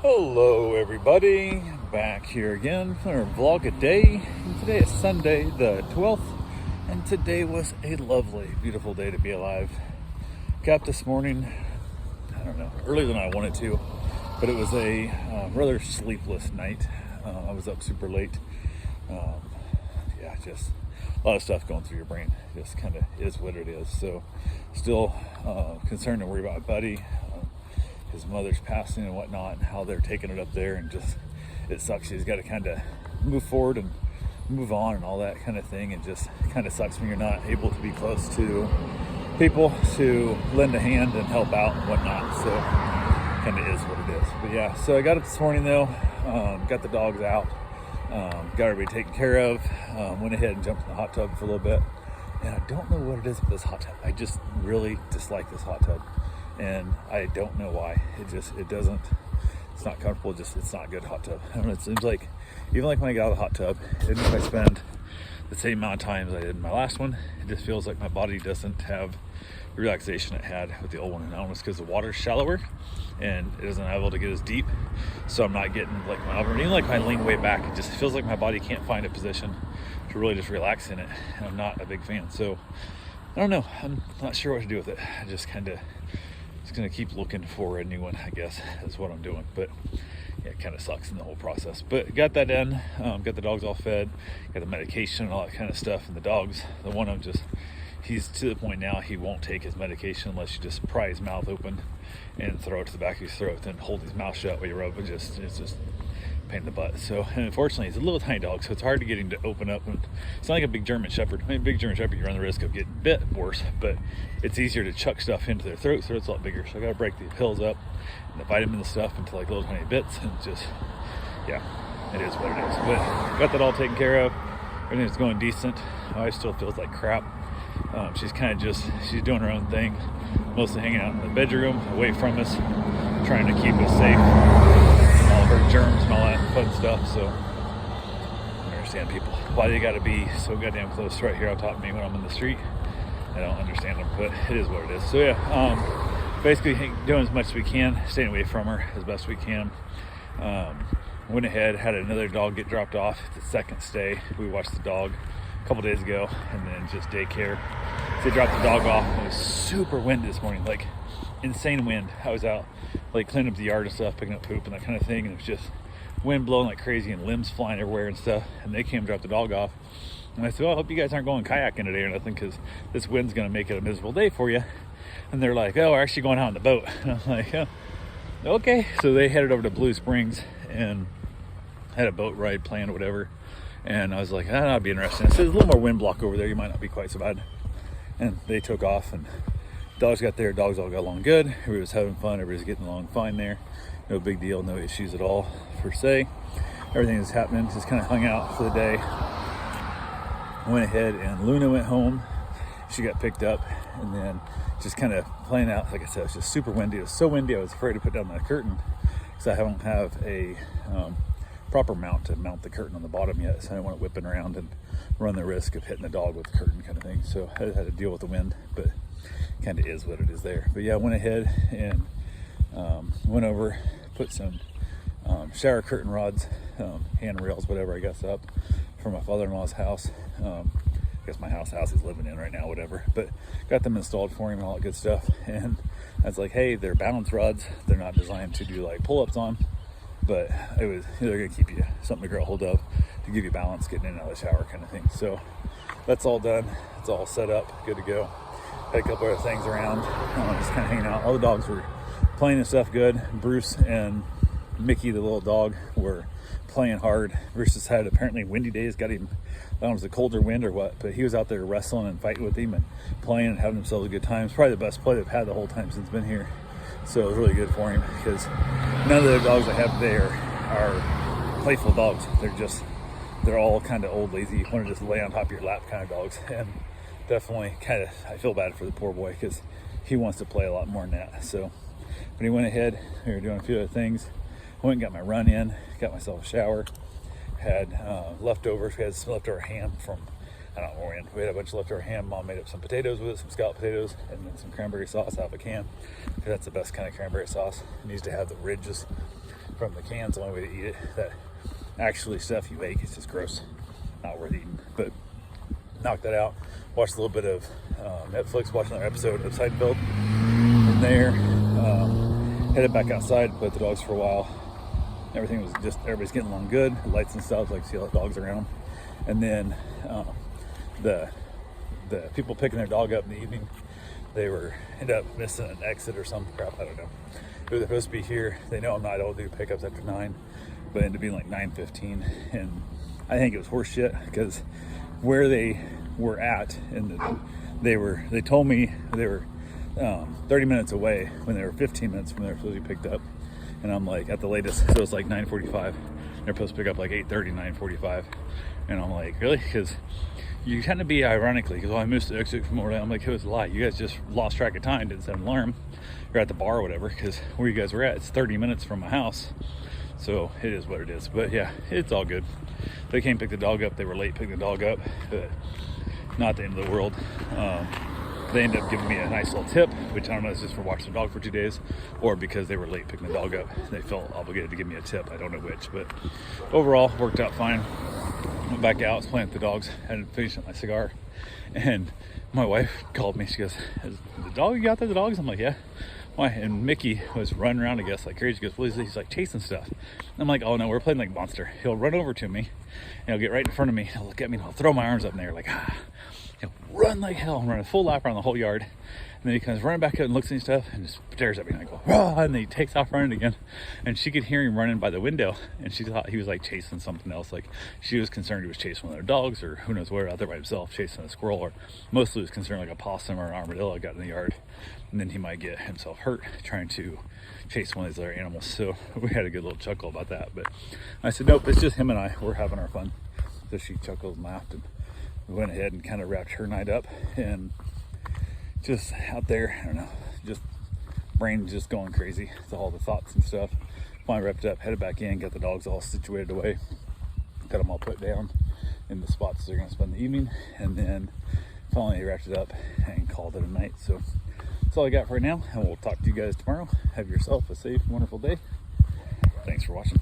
Hello everybody, back here again for our vlog a day. And today is Sunday the 12th, and today was a lovely, beautiful day to be alive. Got up this morning, I don't know, earlier than I wanted to, but it was a rather sleepless night. I was up super late. Yeah, just a lot of stuff going through your brain. Just kind of is what it is. So still concerned and worried about my buddy. His mother's passing and whatnot, and how they're taking it up there, and just it sucks. He's got to kind of move forward and move on and all that kind of thing, and just kind of sucks when you're not able to be close to people to lend a hand and help out and whatnot. So kind of is what it is. But yeah, so I got up this morning though, got the dogs out, got everybody taken care of, went ahead and jumped in the hot tub for a little bit. And I don't know what it is with this hot tub. I just really dislike this hot tub. And I don't know why. It's not comfortable, it's not a good hot tub. I don't know, it seems like, even like when I get out of the hot tub, even if I spend the same amount of time as I did in my last one, it just feels like my body doesn't have the relaxation it had with the old one. And I don't know, it's because the water's shallower and it isn't able to get as deep. So I'm not getting like my elbow, even like when I lean way back, it just feels like my body can't find a position to really just relax in it. And I'm not a big fan. So I don't know, I'm not sure what to do with it. I just kind of gonna keep looking for a new one, I guess, is what I'm doing. But yeah, it kind of sucks in the whole process. But got that done, got the dogs all fed, got the medication and all that kind of stuff. And the dogs, the one I'm just, he's to the point now he won't take his medication unless you just pry his mouth open and throw it to the back of his throat, then hold his mouth shut while you rub it. It's just pain in the butt. So, and unfortunately he's a little tiny dog, so it's hard to get him to open up. And it's not like a big German Shepherd. I mean, big German Shepherd, you run the risk of getting bit worse, but it's easier to chuck stuff into their throat. Throat's a lot bigger, so I gotta break the pills up and the vitamin stuff into like little tiny bits, and just, yeah, it is what it is. But got that all taken care of. Everything's going decent. I still feels like crap. She's kind of just, she's doing her own thing, mostly hanging out in the bedroom away from us, trying to keep us safe, all of her germs and all that fun stuff. So I understand people, why they gotta be so goddamn close right here on top of me when I'm in the street. I don't understand them, but it is what it is. So yeah, basically doing as much as we can, staying away from her as best we can. Went ahead, had another dog get dropped off the second stay. We watched the dog a couple days ago, and then just daycare. So they dropped the dog off, and it was super windy this morning, like insane wind. I was out like cleaning up the yard and stuff, picking up poop and that kind of thing, and it was just wind blowing like crazy and limbs flying everywhere and stuff. And they came and dropped the dog off, and I said, well, I hope you guys aren't going kayaking today or nothing, because this wind's gonna make it a miserable day for you. And they're like, oh, we're actually going out on the boat. And I'm like, oh, okay. So they headed over to Blue Springs and had a boat ride planned or whatever. And I was like, that'd be interesting. I said, there's a little more wind block over there, you might not be quite so bad. And they took off, and dogs got there, dogs all got along good. Everybody was having fun, everybody's getting along fine there. No big deal, no issues at all per se. Everything that's happening, just kind of hung out for the day. Went ahead and Luna went home. She got picked up, and then just kind of playing out. Like I said, it was just super windy. It was so windy I was afraid to put down the curtain, because I don't have a proper mount to mount the curtain on the bottom yet, so I don't want it whipping around and run the risk of hitting the dog with the curtain kind of thing. So I had to deal with the wind, but kind of is what it is there. But yeah, I went ahead and went over, put some shower curtain rods, handrails, whatever I guess up for my father-in-law's house. I guess my house he's living in right now, whatever, but got them installed for him and all that good stuff. And I was like, hey, they're balance rods, they're not designed to do like pull-ups on, but it was, they're gonna keep you something to grab hold of to give you balance getting in and out of the shower kind of thing. So that's all done, it's all set up, good to go. Had a couple other things around, just kind of hanging out. All the dogs were playing and stuff good. Bruce and Mickey, the little dog, were playing hard. Bruce just had apparently windy days, got him, I don't know if it was a colder wind or what, but he was out there wrestling and fighting with him and playing and having themselves a good time. It's probably the best play they've had the whole time since been here. So it was really good for him, because none of the dogs I have there are playful dogs. They're all kind of old, lazy, want to just lay on top of your lap kind of dogs. And definitely kind of, I feel bad for the poor boy, because he wants to play a lot more than that. So, but he went ahead, we were doing a few other things. I went and got my run in, got myself a shower, had leftovers. We had some leftover ham from, I don't know when. We had a bunch of leftover ham. Mom made up some potatoes with it, some scalloped potatoes, and then some cranberry sauce out of a can, because that's the best kind of cranberry sauce. It needs to have the ridges from the can's the only way to eat it. That actually stuff you bake, it's just gross, not worth eating. But knocked that out, watched a little bit of Netflix, watched another episode of Seinfeld. From there, headed back outside, put the dogs for a while. Everything was just, everybody's getting along good, lights and stuff, like see all the dogs around. And then the people picking their dog up in the evening, they ended up missing an exit or some crap, I don't know. They're supposed to be here. They know I'm not able to do pickups after 9, but it ended up being like 9:15, and I think it was horse shit, because where they were at, and they told me they were 30 minutes away when they were 15 minutes from they were supposed to be picked up, and I'm like, at the latest, so it was like 9:45. They're supposed to pick up like 8:30, 9:45, and I'm like, really? Because you kind of be ironically, because I missed the exit from over there. I'm like, it was a lie. You guys just lost track of time, didn't set an alarm. You're at the bar or whatever, because where you guys were at, it's 30 minutes from my house. So it is what it is. But yeah, it's all good. They came pick the dog up. They were late picking the dog up, but not the end of the world. They ended up giving me a nice little tip, which I don't know if it's just for watching the dog for 2 days or because they were late picking the dog up. They felt obligated to give me a tip. I don't know which, but overall worked out fine. Went back out, was playing with the dogs, hadn't finished my cigar, and my wife called me. She goes, "Is the dog you got there, the dogs?" I'm like, "Yeah." Why? And Mickey was running around, I guess, like crazy. He goes, "What is this?" He's like chasing stuff. And I'm like, "Oh no, we're playing like Monster." He'll run over to me, and he'll get right in front of me, he'll look at me, and I'll throw my arms up in the air like, ah. He'll run like hell and run a full lap around the whole yard. And then he comes running back out and looks at me stuff and just stares at me, and I go, "Rah!" And then he takes off running again. And she could hear him running by the window, and she thought he was like chasing something else. Like she was concerned he was chasing one of their dogs, or who knows where, out there by himself chasing a squirrel, or mostly was concerned like a possum or an armadillo got in the yard, and then he might get himself hurt trying to chase one of these other animals. So we had a good little chuckle about that. But I said, "Nope, it's just him and I. We're having our fun." So she chuckled and laughed, and we went ahead and kind of wrapped her night up, and just out there, I don't know, just brain just going crazy. It's all the thoughts and stuff. Finally wrapped it up, headed back in, got the dogs all situated away, got them all put down in the spots they're going to spend the evening, and then finally wrapped it up and called it a night. So that's all I got for right now, and we'll talk to you guys tomorrow. Have yourself a safe, wonderful day. Thanks for watching.